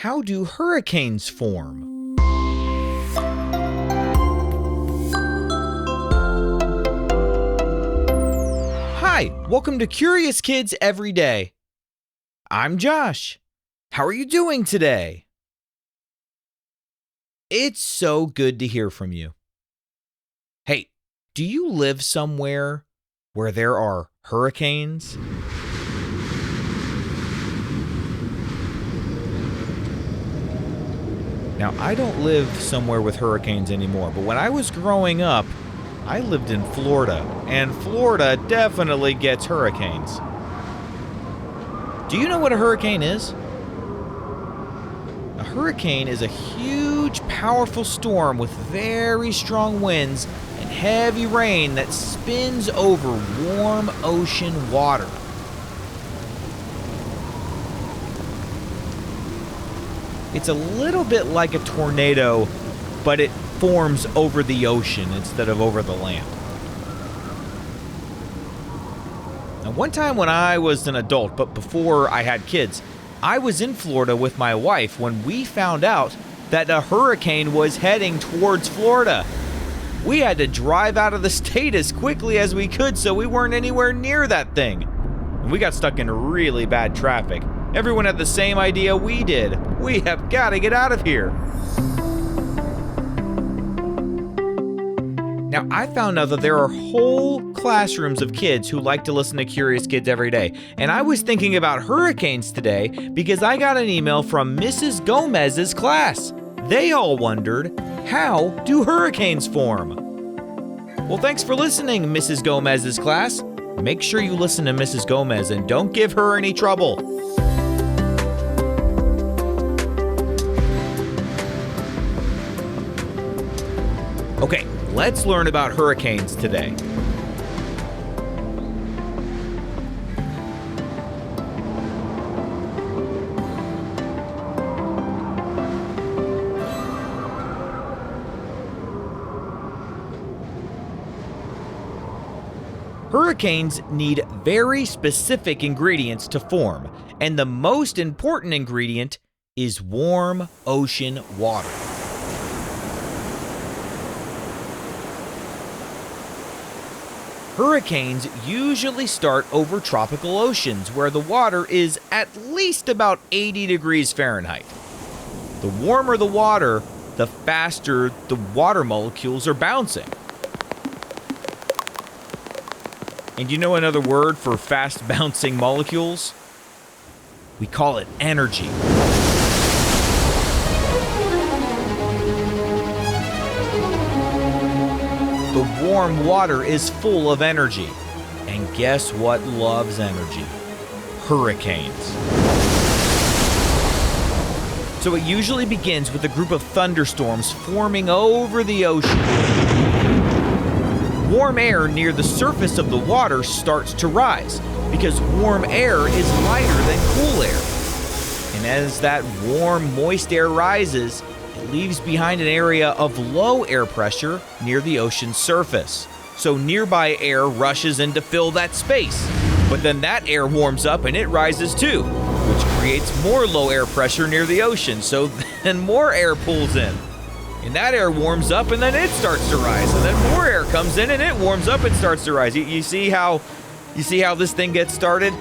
How do hurricanes form? Hi, welcome to Curious Kids Every Day. I'm Josh. How are you doing today? It's so good to hear from you. Hey, do you live somewhere where there are hurricanes? Now, I don't live somewhere with hurricanes anymore, but when I was growing up, I lived in Florida, and Florida definitely gets hurricanes. Do you know what a hurricane is? A hurricane is a huge, powerful storm with very strong winds and heavy rain that spins over warm ocean water. It's a little bit like a tornado, but it forms over the ocean instead of over the land. Now, one time when I was an adult, but before I had kids, I was in Florida with my wife when we found out that a hurricane was heading towards Florida. We had to drive out of the state as quickly as we could so we weren't anywhere near that thing. And we got stuck in really bad traffic. Everyone had the same idea we did. We have got to get out of here. Now, I found out that there are whole classrooms of kids who like to listen to Curious Kids every day. And I was thinking about hurricanes today because I got an email from Mrs. Gomez's class. They all wondered, how do hurricanes form? Well, thanks for listening, Mrs. Gomez's class. Make sure you listen to Mrs. Gomez and don't give her any trouble. Okay, let's learn about hurricanes today. Hurricanes need very specific ingredients to form, and the most important ingredient is warm ocean water. Hurricanes usually start over tropical oceans where the water is at least about 80 degrees Fahrenheit. The warmer the water, the faster the water molecules are bouncing. And you know another word for fast bouncing molecules? We call it energy. The warm water is full of energy. And guess what loves energy? Hurricanes. So it usually begins with a group of thunderstorms forming over the ocean. Warm air near the surface of the water starts to rise because warm air is lighter than cool air. And as that warm, moist air rises, it leaves behind an area of low air pressure near the ocean's surface. So nearby air rushes in to fill that space. But then that air warms up and it rises too, which creates more low air pressure near the ocean. So then more air pulls in. And that air warms up and then it starts to rise. And then more air comes in and it warms up and starts to rise. You see how this thing gets started?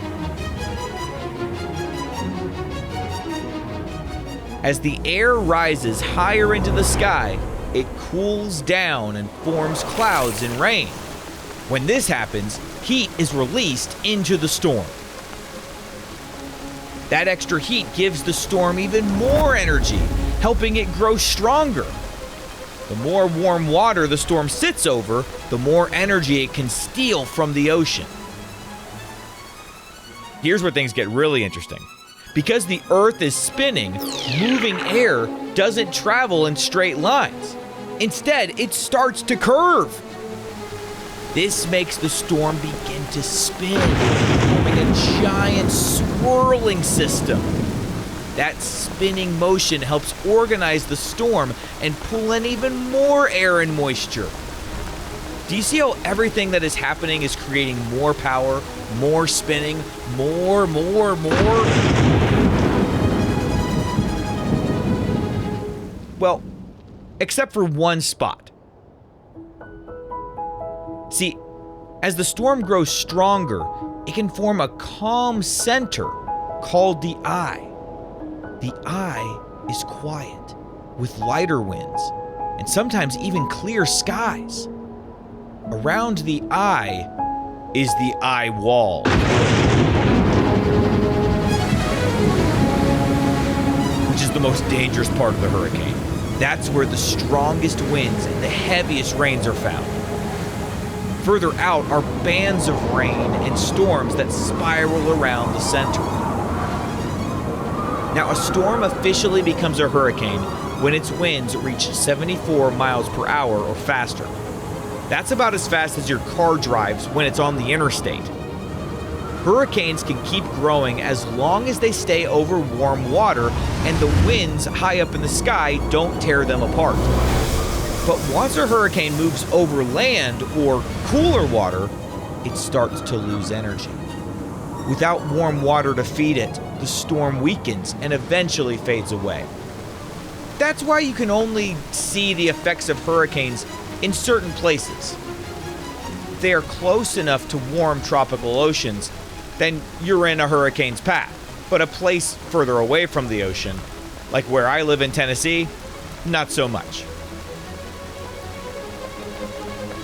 As the air rises higher into the sky, it cools down and forms clouds and rain. When this happens, heat is released into the storm. That extra heat gives the storm even more energy, helping it grow stronger. The more warm water the storm sits over, the more energy it can steal from the ocean. Here's where things get really interesting. Because the Earth is spinning, moving air doesn't travel in straight lines. Instead, it starts to curve. This makes the storm begin to spin, forming a giant swirling system. That spinning motion helps organize the storm and pull in even more air and moisture. Do you see how everything that is happening is creating more power, more spinning, more? Well, except for one spot. See, as the storm grows stronger, it can form a calm center called the eye. The eye is quiet, with lighter winds, and sometimes even clear skies. Around the eye is the eye wall. Which is the most dangerous part of the hurricane. That's where the strongest winds and the heaviest rains are found. Further out are bands of rain and storms that spiral around the center. Now, a storm officially becomes a hurricane when its winds reach 74 miles per hour or faster. That's about as fast as your car drives when it's on the interstate. Hurricanes can keep growing as long as they stay over warm water and the winds high up in the sky don't tear them apart. But once a hurricane moves over land or cooler water, it starts to lose energy. Without warm water to feed it, the storm weakens and eventually fades away. That's why you can only see the effects of hurricanes in certain places. If they are close enough to warm tropical oceans, then you're in a hurricane's path. But a place further away from the ocean, like where I live in Tennessee, not so much.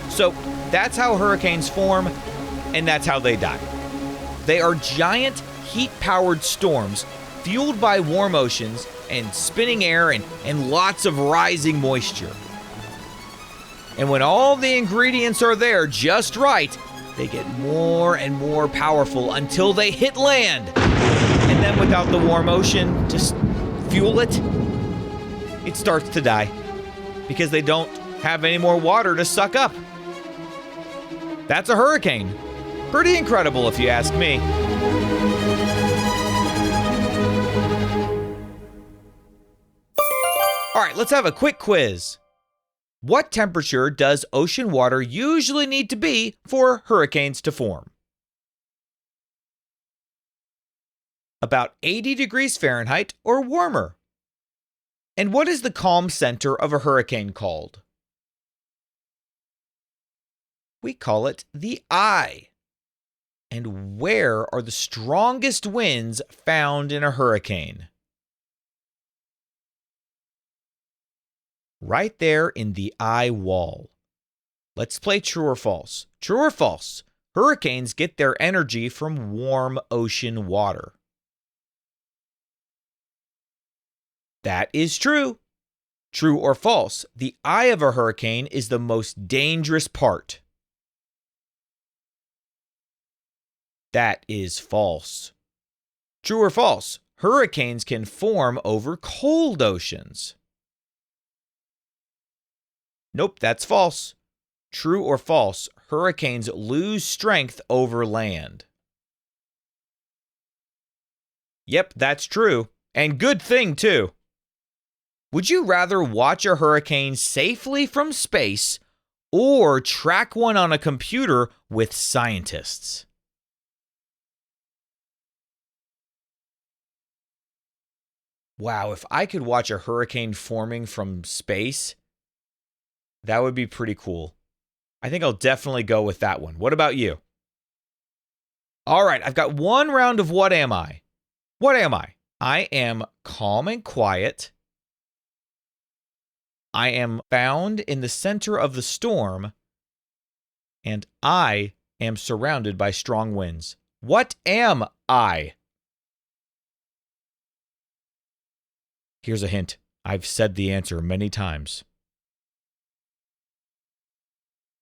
So that's how hurricanes form, and that's how they die. They are giant, heat-powered storms fueled by warm oceans and spinning air and lots of rising moisture. And when all the ingredients are there just right, they get more and more powerful until they hit land. And then without the warm ocean to fuel it, it starts to die because they don't have any more water to suck up. That's a hurricane. Pretty incredible if you ask me. All right, let's have a quick quiz. What temperature does ocean water usually need to be for hurricanes to form? About 80 degrees Fahrenheit or warmer. And what is the calm center of a hurricane called? We call it the eye. And where are the strongest winds found in a hurricane? Right there in the eye wall. Let's play true or false. True or false? Hurricanes get their energy from warm ocean water. That is true. True or false? The eye of a hurricane is the most dangerous part. That is false. True or false? Hurricanes can form over cold oceans. Nope, that's false. True or false? Hurricanes lose strength over land. Yep, that's true. And good thing, too. Would you rather watch a hurricane safely from space or track one on a computer with scientists? Wow, if I could watch a hurricane forming from space, that would be pretty cool. I think I'll definitely go with that one. What about you? All right, I've got one round of what am I? What am I? I am calm and quiet. I am found in the center of the storm. And I am surrounded by strong winds. What am I? Here's a hint. I've said the answer many times.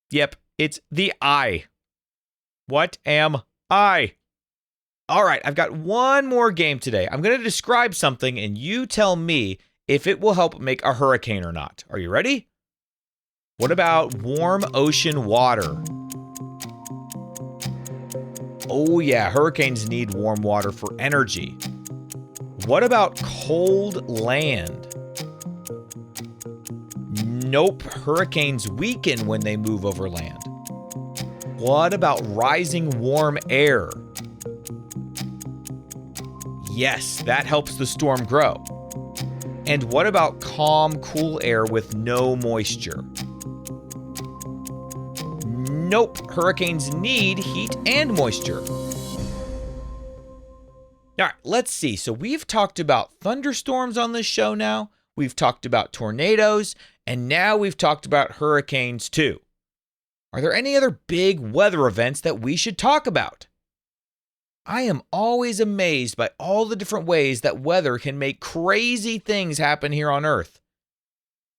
Yep, it's the eye. What am I? All right, I've got one more game today. I'm going to describe something and you tell me if it will help make a hurricane or not. Are you ready? What about warm ocean water? Oh yeah, hurricanes need warm water for energy. What about cold land? Nope, hurricanes weaken when they move over land. What about rising warm air? Yes, that helps the storm grow. And what about calm, cool air with no moisture? Nope, hurricanes need heat and moisture. All right, let's see. So we've talked about thunderstorms on this show now. We've talked about tornadoes, and now we've talked about hurricanes too. Are there any other big weather events that we should talk about? I am always amazed by all the different ways that weather can make crazy things happen here on Earth.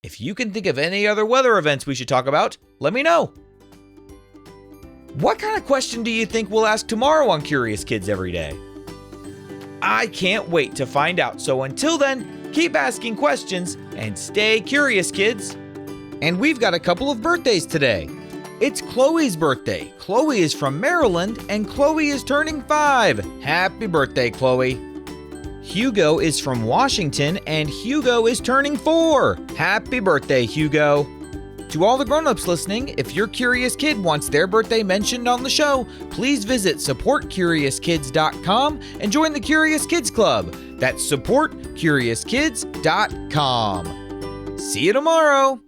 If you can think of any other weather events we should talk about, let me know. What kind of question do you think we'll ask tomorrow on Curious Kids Every Day? I can't wait to find out. So until then, keep asking questions and stay curious, kids. And we've got a couple of birthdays today. It's Chloe's birthday. Chloe is from Maryland, and Chloe is turning 5. Happy birthday, Chloe. Hugo is from Washington, and Hugo is turning 4. Happy birthday, Hugo. To all the grown-ups listening, if your curious kid wants their birthday mentioned on the show, please visit supportcuriouskids.com and join the Curious Kids Club. That's supportcuriouskids.com. See you tomorrow.